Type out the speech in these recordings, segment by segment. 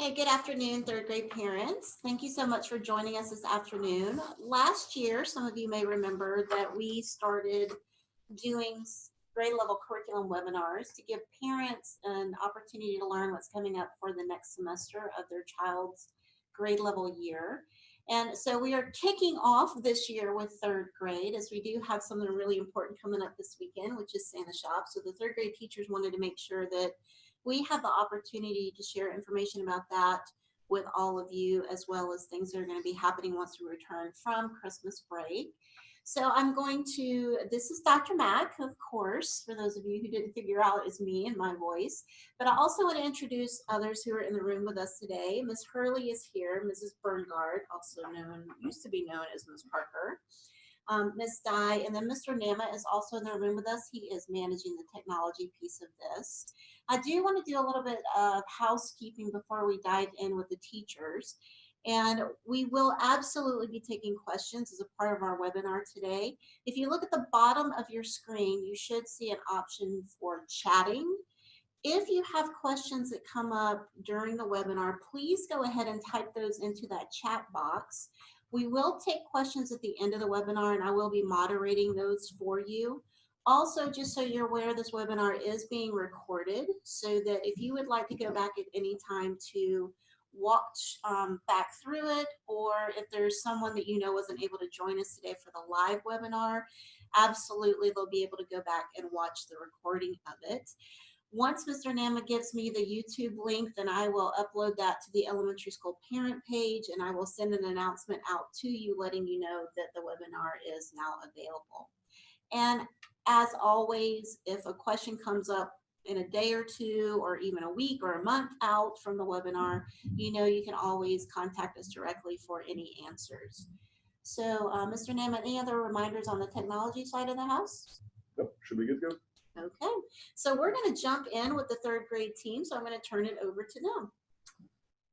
Okay, good afternoon, third grade parents. Thank you so much for joining us this afternoon. Last year, some of you may remember that we started doing grade level curriculum webinars to give parents an opportunity to learn what's coming up for the next semester of their child's grade level year. And so we are kicking off this year with third grade, as we do have something really important coming up this weekend, which is Santa Shop. So the third grade teachers wanted to make sure that we have the opportunity to share information about that with all of you, as well as things that are going to be happening once we return from Christmas break. So I'm going to, this is Dr. Mack, of course, for those of you who didn't figure out it's me and my voice, but I also want to introduce others who are in the room with us today. Ms. Hurley is here, Mrs. Berngard, also known, used to be known as Ms. Parker. Ms. Dye, and then Mr. Nama is also in the room with us. He is managing the technology piece of this. I do want to do a little bit of housekeeping before we dive in with the teachers. And we will absolutely be taking questions as a part of our webinar today. If you look at the bottom of your screen, you should see an option for chatting. If you have questions that come up during the webinar, please go ahead and type those into that chat box. We will take questions at the end of the webinar, and I will be moderating those for you. Also, just so you're aware, this webinar is being recorded, so that if you would like to go back at any time to watch back through it, or if there's someone that you know wasn't able to join us today for the live webinar, absolutely they'll be able to go back and watch the recording of it. Once Mr. Nama gives me the YouTube link, then I will upload that to the elementary school parent page, and I will send an announcement out to you letting you know that the webinar is now available. And as always, if a question comes up in a day or two, or even a week or a month out from the webinar, you know you can always contact us directly for any answers. So Mr. Nama, any other reminders on the technology side of the house? Nope, should be good to go. Okay, so we're going to jump in with the third grade team, so I'm going to turn it over to them.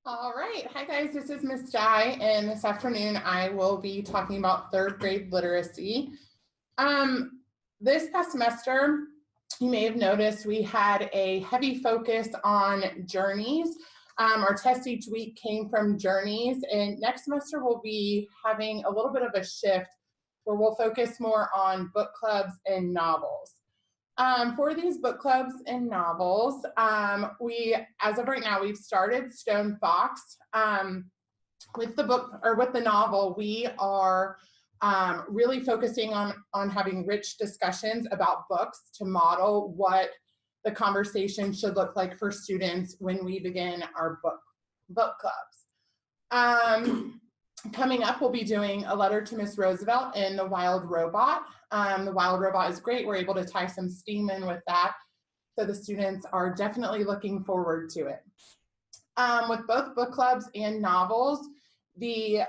All right, hi guys, this is Miss Dye, and this afternoon I will be talking about third grade literacy. This past semester, you may have noticed we had a heavy focus on journeys. Our test each week came from journeys, and next semester we'll be having a little bit of a shift where we'll focus more on book clubs and novels. For these book clubs and novels, as of right now, we've started Stone Fox. With the book, or with the novel, we are really focusing on having rich discussions about books to model what the conversation should look like for students when we begin our book clubs. Coming up, we'll be doing A Letter to Miss Roosevelt and The Wild Robot. The Wild Robot is great. We're able to tie some steam in with that. So the students are definitely looking forward to it. With both book clubs and novels, the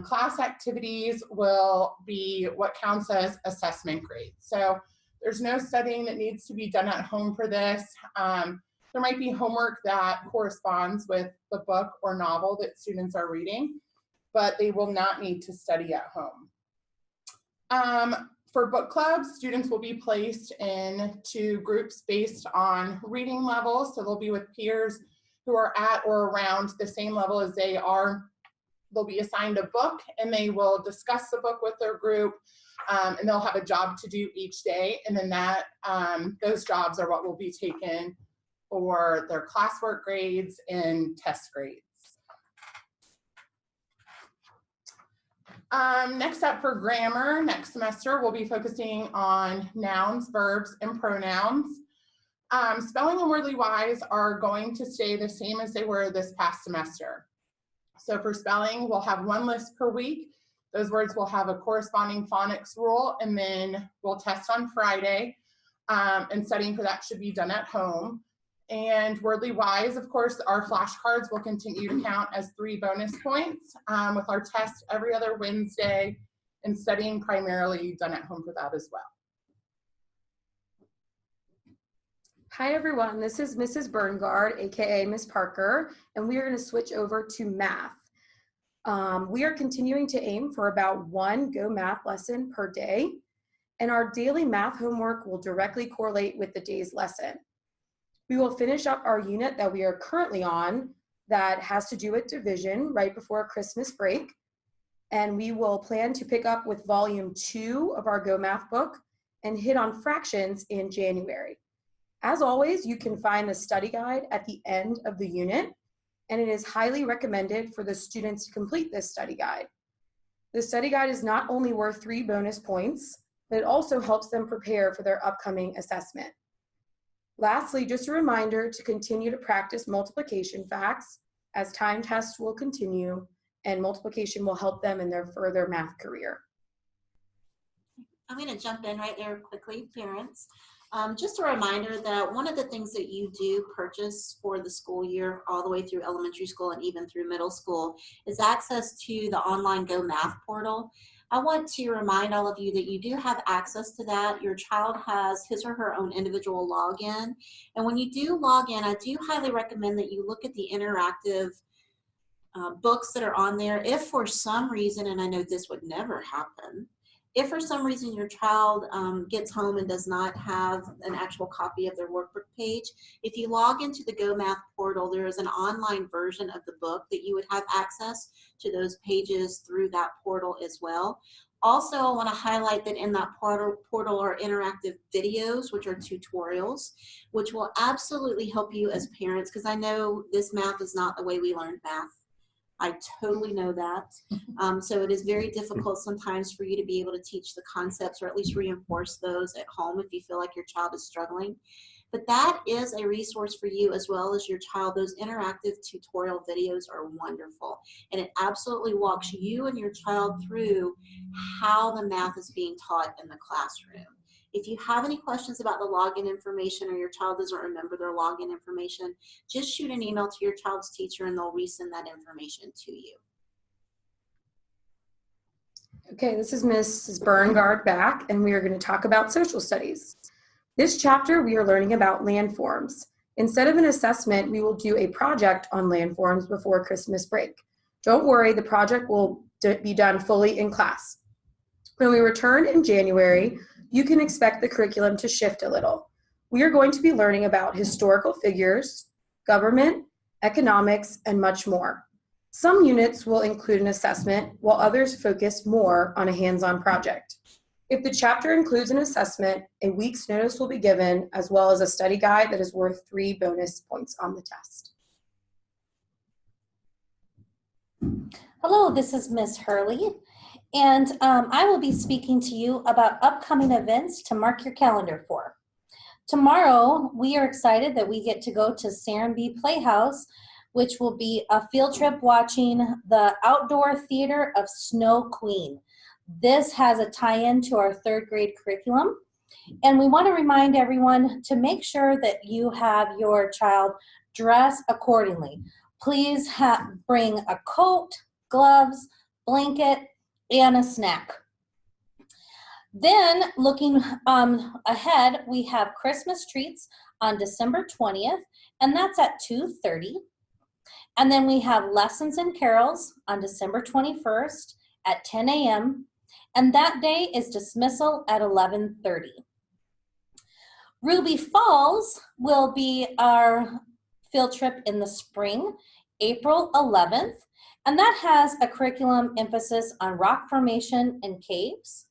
class activities will be what counts as assessment grades. So there's no studying that needs to be done at home for this. There might be homework that corresponds with the book or novel that students are reading, but they will not need to study at home. For book clubs, students will be placed into groups based on reading levels. So they'll be with peers who are at or around the same level as they are. They'll be assigned a book and they will discuss the book with their group, and they'll have a job to do each day. And then those jobs are what will be taken for their classwork grades and test grades. Next up for grammar, next semester, we'll be focusing on nouns, verbs, and pronouns. Spelling and wordly wise are going to stay the same as they were this past semester. So for spelling, we'll have one list per week. Those words will have a corresponding phonics rule, and then we'll test on Friday. And studying for that should be done at home. And wordly wise, of course, our flashcards will continue to count as 3 bonus points with our test every other Wednesday, and studying primarily done at home for that as well. Hi everyone, this is Mrs. Berngard, aka Miss Parker, and we are going to switch over to math. We are continuing to aim for about 1 Go Math lesson per day, and our daily math homework will directly correlate with the day's lesson. We will finish up our unit that we are currently on that has to do with division right before Christmas break. And we will plan to pick up with volume 2 of our Go Math book and hit on fractions in January. As always, you can find the study guide at the end of the unit, and it is highly recommended for the students to complete this study guide. The study guide is not only worth 3 bonus points, but it also helps them prepare for their upcoming assessment. Lastly, just a reminder to continue to practice multiplication facts as time tests will continue, and multiplication will help them in their further math career. I'm going to jump in right there quickly, parents. Just a reminder that one of the things that you do purchase for the school year all the way through elementary school and even through middle school is access to the online Go Math portal. I want to remind all of you that you do have access to that. Your child has his or her own individual login. And when you do log in, I do highly recommend that you look at the interactive books that are on there. If for some reason, and I know this would never happen, if for some reason your child gets home and does not have an actual copy of their workbook page, if you log into the Go Math portal, there is an online version of the book that you would have access to those pages through that portal as well. Also, I want to highlight that in that portal are interactive videos, which are tutorials, which will absolutely help you as parents, because I know this math is not the way we learned math. I totally know that. So it is very difficult sometimes for you to be able to teach the concepts or at least reinforce those at home if you feel like your child is struggling. But that is a resource for you as well as your child. Those interactive tutorial videos are wonderful. And it absolutely walks you and your child through how the math is being taught in the classroom. If you have any questions about the login information or your child doesn't remember their login information, just shoot an email to your child's teacher and they'll resend that information to you. Okay, this is Mrs. Berngard back, and we are going to talk about social studies. This chapter, we are learning about landforms. Instead of an assessment, we will do a project on landforms before Christmas break. Don't worry, the project will be done fully in class. When we return in January, you can expect the curriculum to shift a little. We are going to be learning about historical figures, government, economics, and much more. Some units will include an assessment, while others focus more on a hands-on project. If the chapter includes an assessment, a week's notice will be given, as well as a study guide that is worth 3 bonus points on the test. Hello, this is Miss Hurley, and I will be speaking to you about upcoming events to mark your calendar for. Tomorrow, we are excited that we get to go to Serenbe Playhouse, which will be a field trip watching the outdoor theater of Snow Queen. This has a tie-in to our 3rd grade curriculum, and we want to remind everyone to make sure that you have your child dress accordingly. Please bring a coat, gloves, blanket, and a snack. Then looking ahead, we have Christmas treats on December 20th, and that's at 2:30. And then we have lessons and carols on December 21st at 10 a.m. And that day is dismissal at 11:30. Ruby Falls will be our field trip in the spring, April 11th. And that has a curriculum emphasis on rock formation and caves.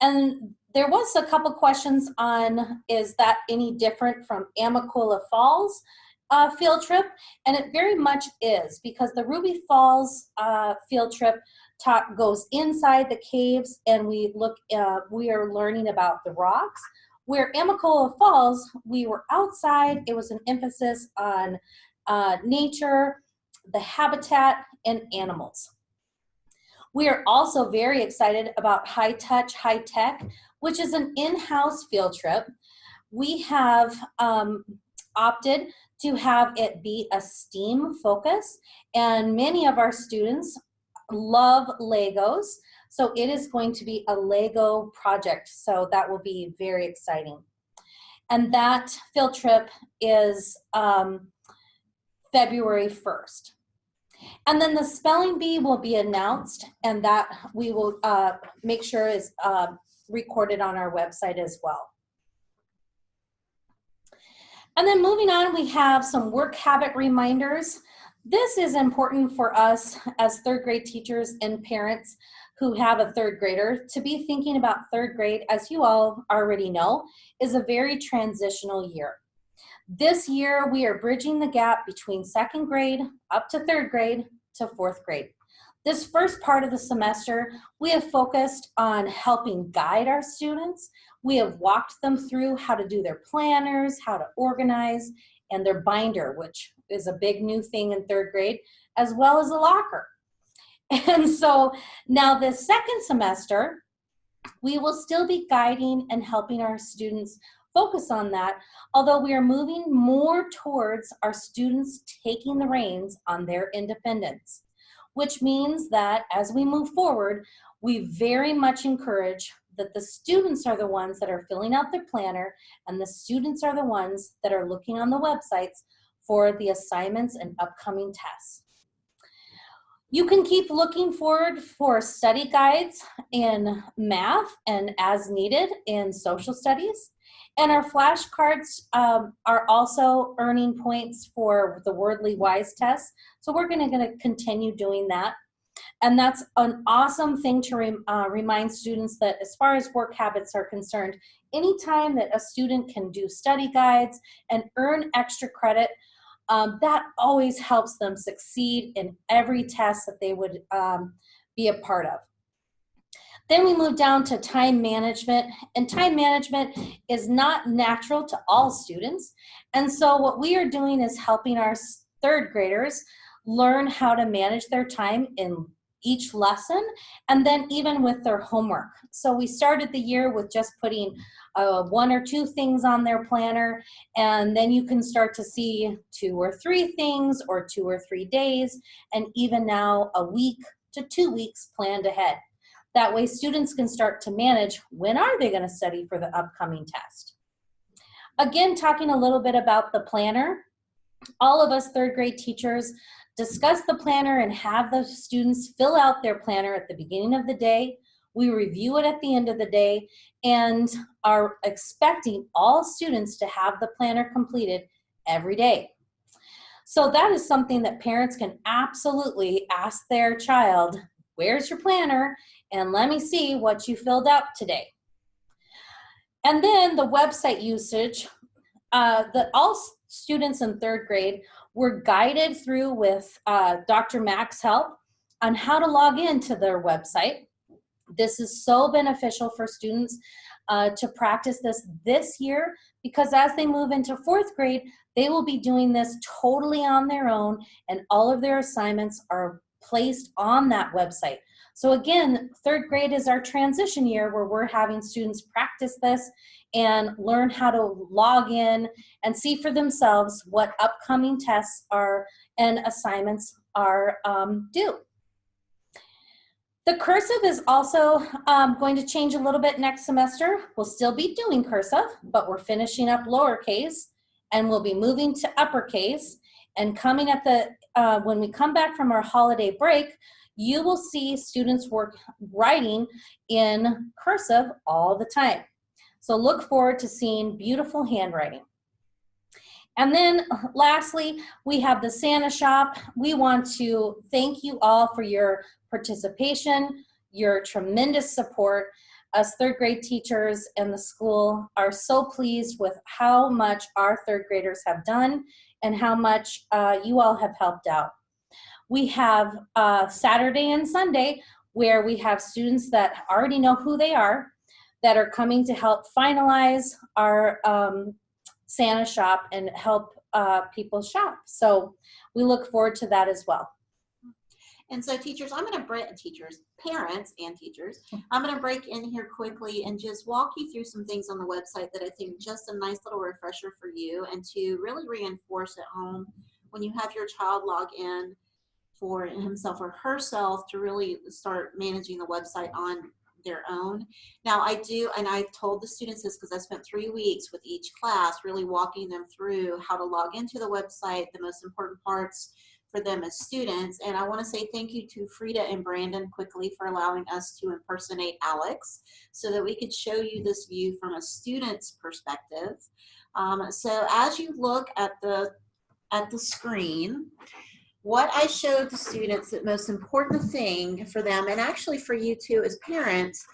And there was a couple questions on, is that any different from Amicula Falls field trip? And it very much is, because the Ruby Falls field trip goes inside the caves, and we are learning about the rocks. Where Amicula Falls, we were outside. It was an emphasis on nature, the habitat, and animals. We are also very excited about High Touch, High Tech, which is an in-house field trip. We have opted to have it be a STEAM focus, and many of our students love Legos, so it is going to be a Lego project, so that will be very exciting. And that field trip is February 1st. And then the spelling bee will be announced, and that we will make sure is recorded on our website as well. And then moving on, we have some work habit reminders. This is important for us as third grade teachers and parents who have a third grader to be thinking about third grade, as you all already know, is a very transitional year. This year, we are bridging the gap between second grade up to third grade to fourth grade. This first part of the semester, we have focused on helping guide our students. We have walked them through how to do their planners, how to organize, and their binder, which is a big new thing in third grade, as well as a locker. And so now this second semester, we will still be guiding and helping our students focus on that, although we are moving more towards our students taking the reins on their independence, which means that as we move forward, we very much encourage that the students are the ones that are filling out their planner, and the students are the ones that are looking on the websites for the assignments and upcoming tests. You can keep looking forward for study guides in math and as needed in social studies. And our flashcards are also earning points for the Wordly Wise test. So we're going to continue doing that. And that's an awesome thing to remind students that as far as work habits are concerned, anytime that a student can do study guides and earn extra credit, that always helps them succeed in every test that they would be a part of. Then we move down to time management, and time management is not natural to all students. And so what we are doing is helping our third graders learn how to manage their time in each lesson, and then even with their homework. So we started the year with just putting 1 or 2 things on their planner, and then you can start to see 2 or 3 things or 2 or 3 days, and even now a week to 2 weeks planned ahead. That way students can start to manage when are they going to study for the upcoming test. Again, talking a little bit about the planner, all of us third grade teachers discuss the planner and have the students fill out their planner at the beginning of the day. We review it at the end of the day and are expecting all students to have the planner completed every day. So that is something that parents can absolutely ask their child, where's your planner? And let me see what you filled out today. And then the website usage, all students in third grade were guided through with Dr. Mack's help on how to log into their website. This is so beneficial for students to practice this year, because as they move into fourth grade, they will be doing this totally on their own, and all of their assignments are placed on that website. So again, third grade is our transition year where we're having students practice this and learn how to log in and see for themselves what upcoming tests are and assignments are due. The cursive is also going to change a little bit next semester. We'll still be doing cursive, but we're finishing up lowercase, and we'll be moving to uppercase. And coming at the when we come back from our holiday break, you will see students writing in cursive all the time. So look forward to seeing beautiful handwriting. And then lastly, we have the Santa Shop. We want to thank you all for your participation, your tremendous support. Us third grade teachers and the school are so pleased with how much our third graders have done and how much you all have helped out. We have Saturday and Sunday where we have students that already know who they are that are coming to help finalize our Santa Shop and help people shop. So we look forward to that as well. And so teachers, parents and teachers, I'm going to break in here quickly and just walk you through some things on the website that I think just a nice little refresher for you, and to really reinforce at home when you have your child log in for himself or herself to really start managing the website on their own. Now I do, and I've told the students this because I spent 3 weeks with each class really walking them through how to log into the website, the most important parts for them as students. And I want to say thank you to Frida and Brandon quickly for allowing us to impersonate Alex so that we could show you this view from a student's perspective. So as you look at the screen, what I showed the students, the most important thing for them, and actually for you too as parents,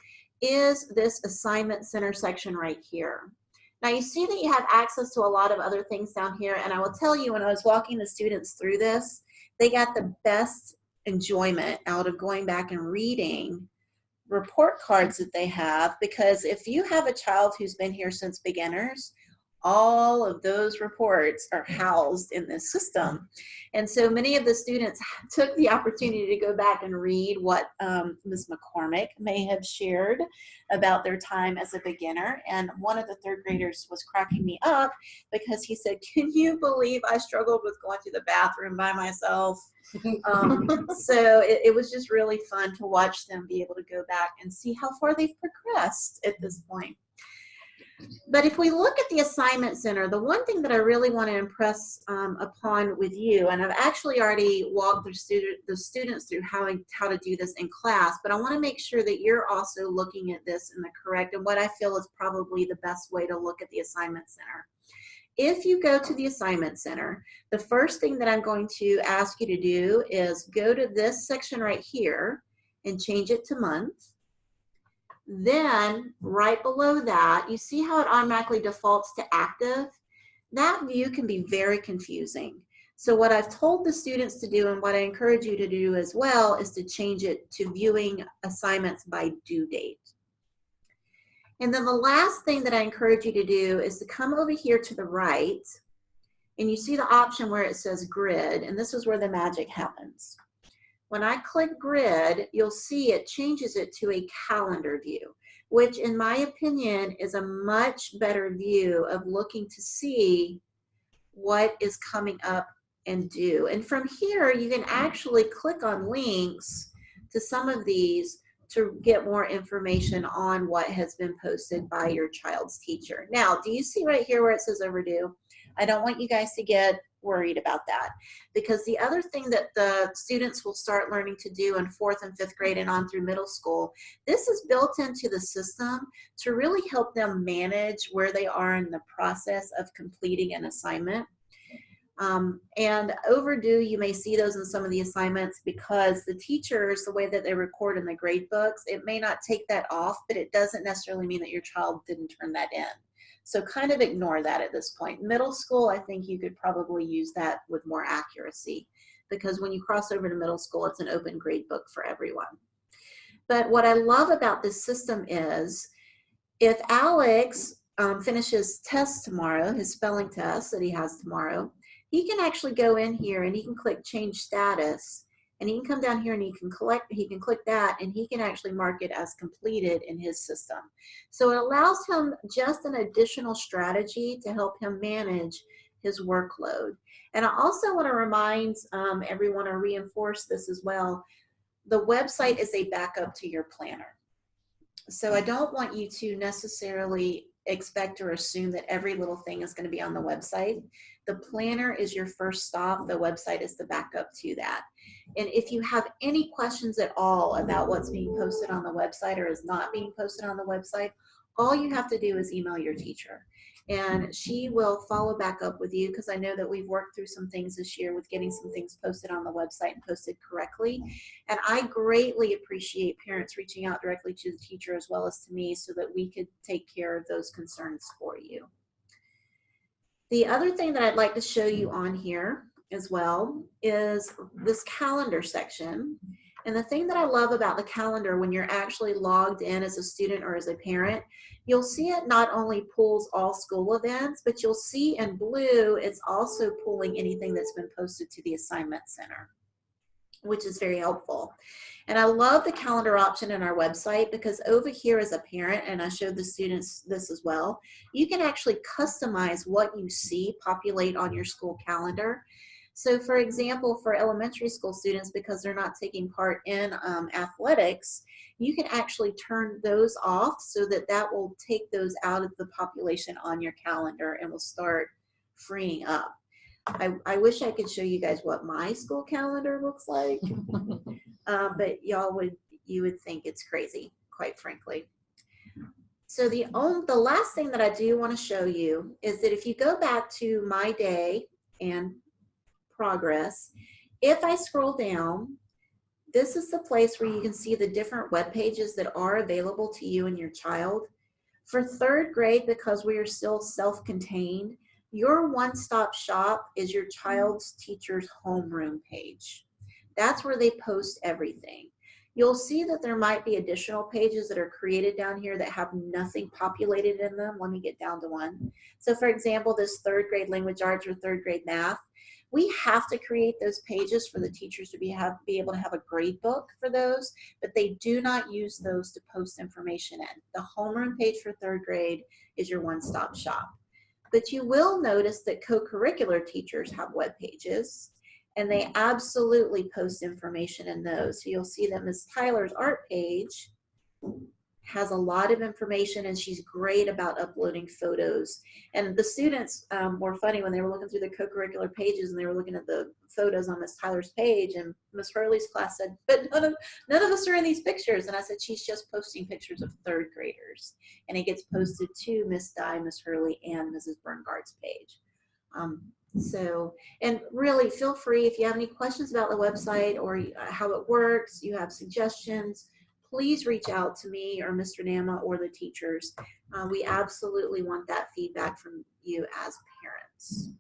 is this assignment center section right here. Now you see that you have access to a lot of other things down here, and I will tell you, when I was walking the students through this, they got the best enjoyment out of going back and reading report cards that they have, because if you have a child who's been here since beginners, all of those reports are housed in this system. And so many of the students took the opportunity to go back and read what Ms. McCormick may have shared about their time as a beginner. And one of the third graders was cracking me up because he said, "Can you believe I struggled with going to the bathroom by myself?" So it was just really fun to watch them be able to go back and see how far they've progressed at this point. But if we look at the assignment center, the one thing that I really want to impress upon with you, and I've actually already walked the students through how to do this in class, but I want to make sure that you're also looking at this in the correct and what I feel is probably the best way to look at the assignment center. If you go to the assignment center, the first thing that I'm going to ask you to do is go to this section right here and change it to month. Then right below that, you see how it automatically defaults to active? That view can be very confusing. So what I've told the students to do, and what I encourage you to do as well, is to change it to viewing assignments by due date. And then the last thing that I encourage you to do is to come over here to the right, and you see the option where it says grid, and this is where the magic happens. When I click grid, you'll see it changes it to a calendar view, which in my opinion is a much better view of looking to see what is coming up and due. And from here, you can actually click on links to some of these to get more information on what has been posted by your child's teacher. Now, do you see right here where it says overdue? I don't want you guys to get worried about that, because the other thing that the students will start learning to do in 4th and 5th grade and on through middle school, this is built into the system to really help them manage where they are in the process of completing an assignment. And overdue, you may see those in some of the assignments because the teachers, the way that they record in the grade books, it may not take that off, but it doesn't necessarily mean that your child didn't turn that in. So kind of ignore that at this point. Middle school, I think you could probably use that with more accuracy, because when you cross over to middle school, it's an open grade book for everyone. But what I love about this system is if Alex finishes tests tomorrow, his spelling test that he has tomorrow, he can actually go in here and he can click change status, and he can come down here and he can click that, and he can actually mark it as completed in his system. So it allows him just an additional strategy to help him manage his workload. And I also want to remind everyone, or reinforce this as well, the website is a backup to your planner. So I don't want you to necessarily expect or assume that every little thing is going to be on the website. The planner is your first stop. The website is the backup to that. And if you have any questions at all about what's being posted on the website or is not being posted on the website, all you have to do is email your teacher. And she will follow back up with you, because I know that we've worked through some things this year with getting some things posted on the website and posted correctly. And I greatly appreciate parents reaching out directly to the teacher as well as to me so that we could take care of those concerns for you. The other thing that I'd like to show you on here as well is this calendar section. And the thing that I love about the calendar, when you're actually logged in as a student or as a parent, you'll see it not only pulls all school events, but you'll see in blue, it's also pulling anything that's been posted to the assignment center, which is very helpful. And I love the calendar option in our website, because over here as a parent, and I showed the students this as well, you can actually customize what you see populate on your school calendar. So for example, for elementary school students, because they're not taking part in athletics, you can actually turn those off so that that will take those out of the population on your calendar and will start freeing up. I wish I could show you guys what my school calendar looks like, but you would think it's crazy, quite frankly. So the last thing that I do want to show you is that if you go back to My Day and Progress, if I scroll down, this is the place where you can see the different web pages that are available to you and your child. For third grade, because we are still self-contained, your one-stop shop is your child's teacher's homeroom page. That's where they post everything. You'll see that there might be additional pages that are created down here that have nothing populated in them. Let me get down to one. So for example, this third grade language arts or third grade math, we have to create those pages for the teachers to be able to have a grade book for those, but they do not use those to post information in. The homeroom page for third grade is your one-stop shop. But you will notice that co-curricular teachers have web pages, and they absolutely post information in those. So you'll see that Ms. Tyler's art page has a lot of information, and she's great about uploading photos. And the students were funny when they were looking through the co-curricular pages and they were looking at the photos on Miss Tyler's page, and Miss Hurley's class said, but none of us are in these pictures. And I said, she's just posting pictures of third graders, and it gets posted to Miss Dye, Miss Hurley, and Mrs. Berngard's page. And really feel free, if you have any questions about the website or how it works, you have suggestions, please reach out to me or Mr. Nama or the teachers. We absolutely want that feedback from you as parents.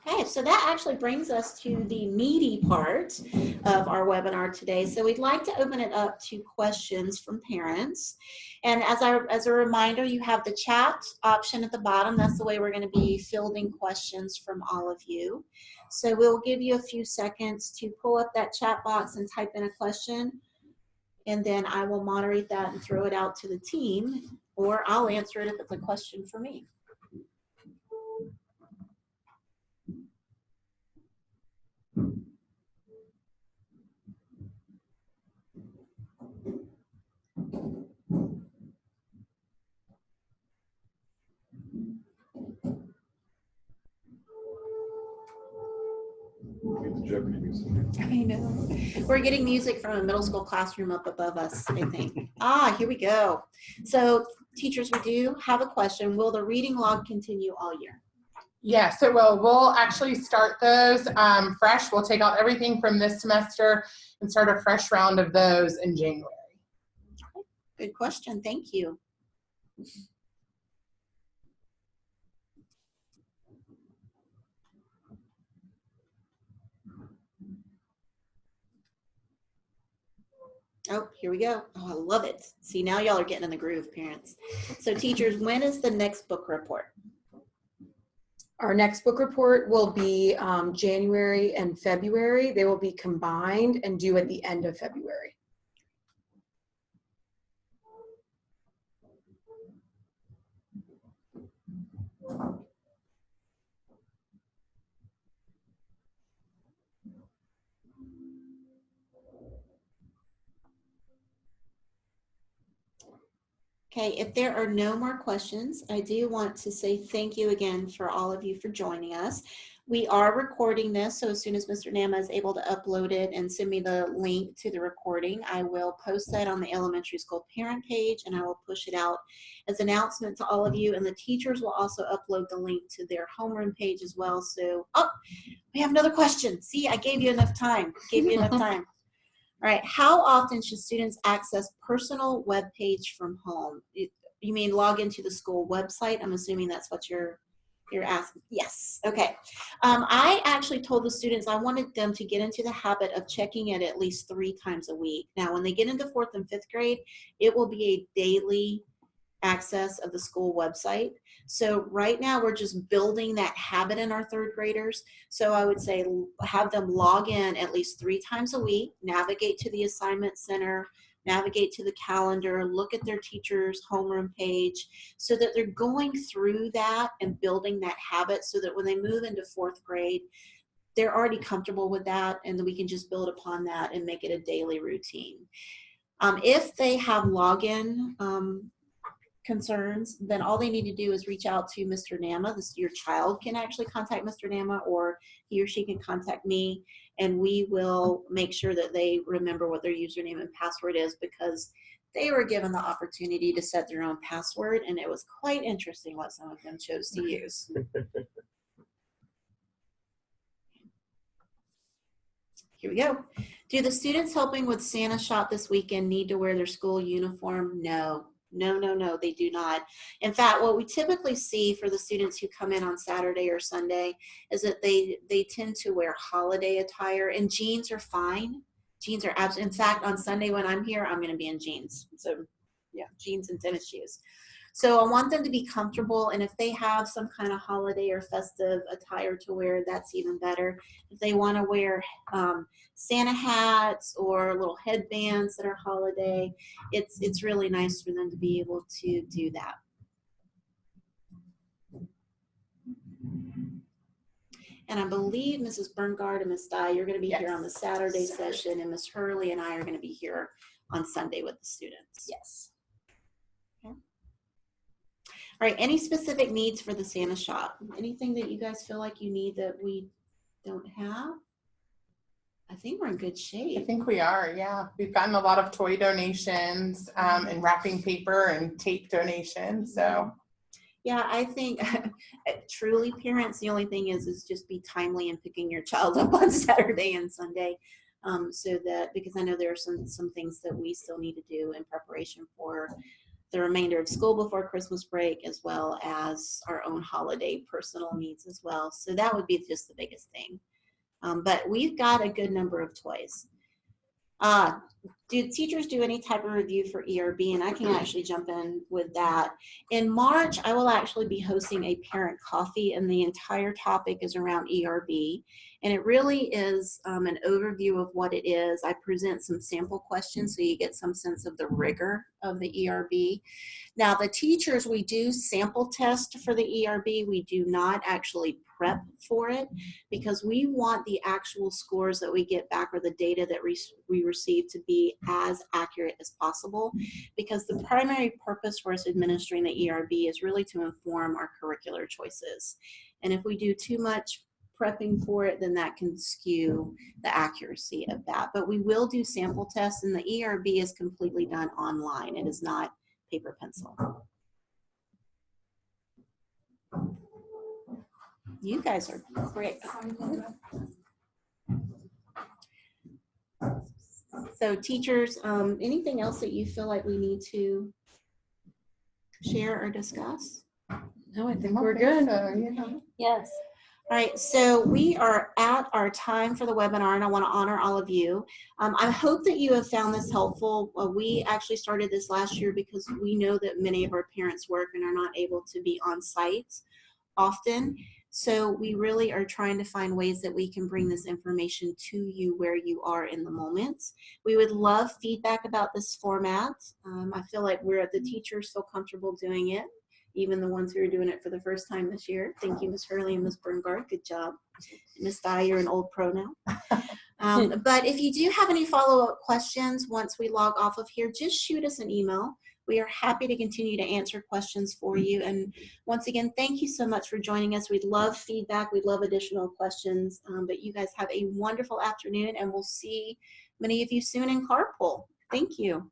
Okay, so that actually brings us to the meaty part of our webinar today. So we'd like to open it up to questions from parents. And as a reminder, you have the chat option at the bottom. That's the way we're going to be fielding questions from all of you. So we'll give you a few seconds to pull up that chat box and type in a question. And then I will moderate that and throw it out to the team, or I'll answer it if it's a question for me. Jeopardy music. I know. We're getting music from a middle school classroom up above us, I think. Here we go. So teachers, we do have a question. Will the reading log continue all year? Yes, it will. We'll actually start those fresh. We'll take out everything from this semester and start a fresh round of those in January. Good question. Thank you. Oh, here we go. Oh, I love it. See, now y'all are getting in the groove, parents. So teachers, when is the next book report? Our next book report will be January and February. They will be combined and due at the end of February. Okay, if there are no more questions, I do want to say thank you again for all of you for joining us. We are recording this, so as soon as Mr. Nama is able to upload it and send me the link to the recording, I will post that on the elementary school parent page, and I will push it out as an announcement to all of you, and the teachers will also upload the link to their homeroom page as well. So, oh, we have another question. See, I gave you enough time. All right, how often should students access personal web page from home? You mean log into the school website? I'm assuming that's what you're asking. Yes, okay. I actually told the students I wanted them to get into the habit of checking it at least 3 times a week. Now, when they get into 4th and 5th grade, it will be a daily access of the school website. So right now we're just building that habit in our 3rd graders. So I would say have them log in at least 3 times a week, navigate to the assignment center, navigate to the calendar, look at their teacher's homeroom page, so that they're going through that and building that habit so that when they move into 4th grade, they're already comfortable with that, and then we can just build upon that and make it a daily routine. If they have login concerns, then all they need to do is reach out to Mr. Nama. Your child can actually contact Mr. Nama, or he or she can contact me, and we will make sure that they remember what their username and password is, because they were given the opportunity to set their own password, and it was quite interesting what some of them chose to use. Here we go. Do the students helping with Santa Shop this weekend need to wear their school uniform? No. No, they do not. In fact, what we typically see for the students who come in on Saturday or Sunday is that they tend to wear holiday attire, and jeans are fine. Jeans are absolutely, in fact, on Sunday when I'm here, I'm going to be in jeans. So yeah, jeans and tennis shoes. So I want them to be comfortable, and if they have some kind of holiday or festive attire to wear, that's even better. If they want to wear Santa hats or little headbands that are holiday, it's really nice for them to be able to do that. And I believe Mrs. Berngard and Ms. Dye, you're going to be here on the Saturday session, and Ms. Hurley and I are going to be here on Sunday with the students. Yes. All right, any specific needs for the Santa Shop? Anything that you guys feel like you need that we don't have? I think we're in good I shape. think we are, yeah. We've gotten a lot of toy donations and wrapping paper and tape donations, so. Yeah, I think truly parents, the only thing is just be timely in picking your child up on Saturday and Sunday. So that, because I know there are some things that we still need to do in preparation for the remainder of school before Christmas break, as well as our own holiday personal needs as well. So that would be just the biggest thing. But we've got a good number of toys. Do teachers do any type of review for ERB? And I can actually jump in with that. In March, I will actually be hosting a parent coffee, and the entire topic is around ERB. And it really is an overview of what it is. I present some sample questions so you get some sense of the rigor of the ERB. Now, the teachers, we do sample test for the ERB. We do not actually prep for it, because we want the actual scores that we get back, or the data that we receive, to be as accurate as possible, because the primary purpose for us administering the ERB is really to inform our curricular choices. And if we do too much prepping for it, then that can skew the accuracy of that. But we will do sample tests, and the ERB is completely done online. It is not paper pencil. You guys are great. So teachers, anything else that you feel like we need to share or discuss? No, I think we're good. So, yeah. Yes. All right, so we are at our time for the webinar, and I want to honor all of you. I hope that you have found this helpful. We actually started this last year because we know that many of our parents work and are not able to be on site often. So we really are trying to find ways that we can bring this information to you where you are in the moment. We would love feedback about this format. I feel like the teachers feel comfortable doing it, even the ones who are doing it for the first time this year. Thank you, Ms. Hurley and Ms. Berngard. Good job. Ms. Dye, you're an old pro now. But if you do have any follow-up questions once we log off of here, just shoot us an email. We are happy to continue to answer questions for you. And once again, thank you so much for joining us. We'd love feedback. We'd love additional questions. But you guys have a wonderful afternoon, and we'll see many of you soon in carpool. Thank you.